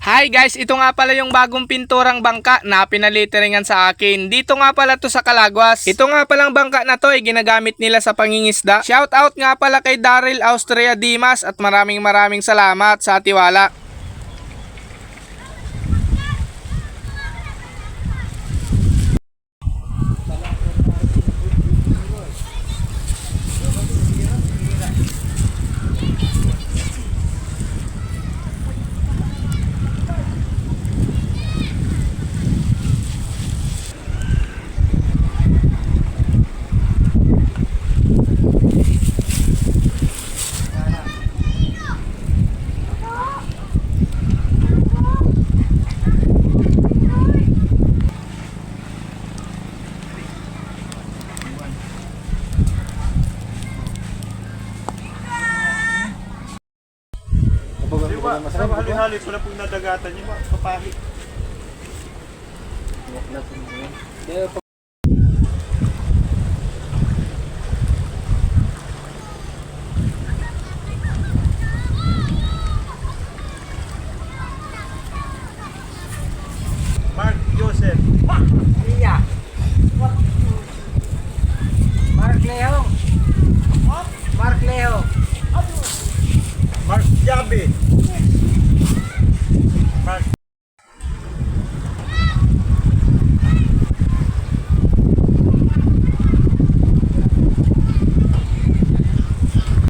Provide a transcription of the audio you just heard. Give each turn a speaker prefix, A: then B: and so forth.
A: Hi guys, ito nga pala yung bagong pinturang bangka na pinaliteringan sa akin. Dito nga pala to sa Calagwas. Ito nga palang bangka na to ay ginagamit nila sa pangingisda. Shout out nga pala kay Daryl Austria Dimas at maraming salamat sa tiwala.
B: Sa hali-hali ko na pong nadagatan yung mga kapahit.